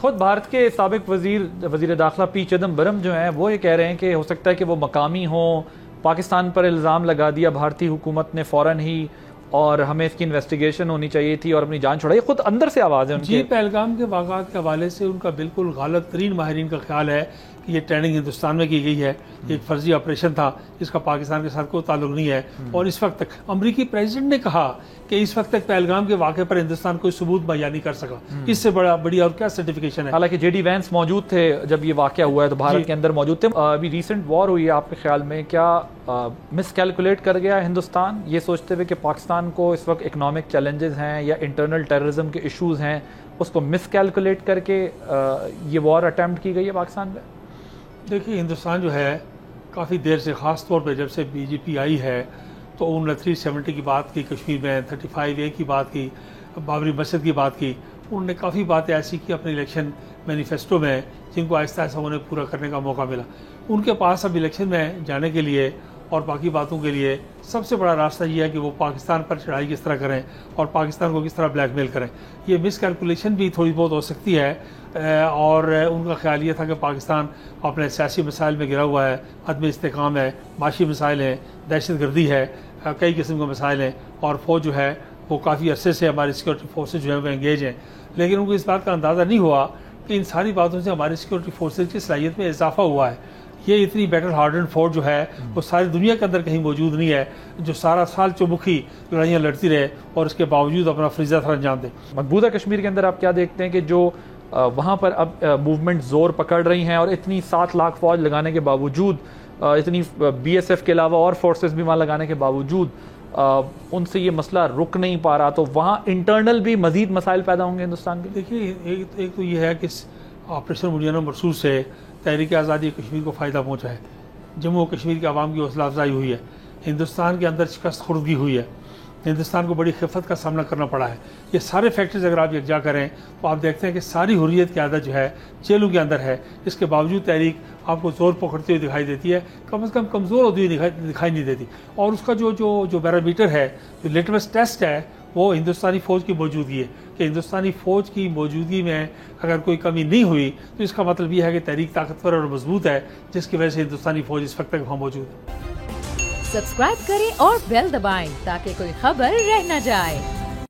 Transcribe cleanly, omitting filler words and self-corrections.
खुद भारत के साबिक वजीर दाखिला पी चिदम्बरम जो हैं वो ये कह रहे हैं कि हो सकता है कि वो मकामी हों, पाकिस्तान पर इल्ज़ाम लगा दिया भारतीय हुकूमत ने फ़ौरन ही और हमें इसकी इन्वेस्टिगेशन होनी चाहिए थी और अपनी जान छुड़ाई। खुद अंदर से आवाज़ है उनकी। जी, पहलगाम के वाक़ात के हवाले से उनका बिल्कुल गलत तरीन माहिरीन का ख्याल है कि ये ट्रेनिंग हिंदुस्तान में की गई है, एक फर्जी ऑपरेशन था जिसका पाकिस्तान के साथ कोई ताल्लुक नहीं है। और इस वक्त तक अमरीकी प्रेसिडेंट ने कहा कि इस वक्त तक पहलगाम के वाक़े पर हिंदुस्तान कोई सबूत मुहैया नहीं कर सका। इससे बड़ी और क्या सर्टिफिकेशन है। हालांकि जेडी वैंस मौजूद थे जब ये वाक़या हुआ है, तो भारत के अंदर मौजूद थे। अभी रिसेंट वॉर हुई है, आपके ख्याल में क्या मिसकैलकुलेट कर गया हिंदुस्तान ये सोचते हुए कि पाकिस्तान को इस वक्त इकोनॉमिक चैलेंजेस हैं या इंटरनल टेररिज्म के इशूज़ हैं, उसको मिसकैलकुलेट करके ये वॉर अटैम्प्ट की गई है पाकिस्तान में? देखिए, हिंदुस्तान जो है काफ़ी देर से, ख़ास तौर पे जब से बीजेपी आई है, तो उन्होंने 370 की बात की, कश्मीर में 35A की बात की, बाबरी मस्जिद की बात की। उन्होंने काफ़ी बातें ऐसी की अपने इलेक्शन मैनिफेस्टो में जिनको आहिस्ता आहिस्ता उन्हें पूरा करने का मौका मिला। उनके पास अब इलेक्शन में जाने के लिए और बाकी बातों के लिए सबसे बड़ा रास्ता ये है कि वो पाकिस्तान पर चढ़ाई किस तरह करें और पाकिस्तान को किस तरह ब्लैकमेल करें। ये मिसकैलकुलेशन भी थोड़ी बहुत हो सकती है और उनका ख्याल ये था कि पाकिस्तान अपने सियासी मसाइल में गिरा हुआ है, अदम इस्तेकाम है, माशी मसाइल हैं, दहशत गर्दी है, कई किस्म के मसाइल हैं और फौज जो है वो काफ़ी अरसे से हमारी सिक्योरिटी फोर्सेज जो है वो एंगेज हैं। लेकिन उनको इस बात का अंदाज़ा नहीं हुआ कि इन सारी बातों से हमारी सिक्योरिटी फोर्सेज की सलाहियत में इजाफा हुआ है। ये इतनी बेटर हार्डन फोर्स जो है वो सारी दुनिया के अंदर कहीं मौजूद नहीं है, जो सारा साल चौमुखी लड़ाइयाँ लड़ती रहे और इसके बावजूद अपना फरीज़ा था अंजाम दे। मकबूजा कश्मीर के अंदर आप क्या देखते हैं कि जो वहाँ पर अब मूवमेंट ज़ोर पकड़ रही हैं और इतनी 7 लाख फौज लगाने के बावजूद, इतनी BSF के अलावा और फोर्सेस भी वहाँ लगाने के बावजूद उनसे ये मसला रुक नहीं पा रहा, तो वहाँ इंटरनल भी मजीद मसाइल पैदा होंगे हिंदुस्तान के? देखिए, एक तो ये है कि ऑपरेशन मुड़ियाना मरसूल से तहरीक आज़ादी कश्मीर को फ़ायदा पहुँचा है, जम्मू कश्मीर की आवाम की हौसला अफजाई हुई है, हिंदुस्तान के अंदर शिकस्त खुर्दगी हुई है, हिंदुस्तान को बड़ी खिफत का सामना करना पड़ा है। ये सारे फैक्टर्स अगर आप यकजा करें तो आप देखते हैं कि सारी हुर्रियत की आदत जो है जेलों के अंदर है। इसके बावजूद तहरीक आपको जोर पकड़ती हुई दिखाई देती है, कम से कम कमज़ोर होती हुई दिखाई नहीं देती। और उसका जो पैरामीटर है, जो लिटमस टेस्ट है, वो हिंदुस्तानी फ़ौज की मौजूदगी है कि हिंदुस्तानी फ़ौज की मौजूदगी में अगर कोई कमी नहीं हुई तो इसका मतलब ये है कि तहरीक ताकतवर और मजबूत है, जिसकी वजह से हिंदुस्तानी फ़ौज इस वक्त तक वहाँ मौजूद है। सब्सक्राइब करें और बेल दबाएं ताकि कोई खबर रह न जाए।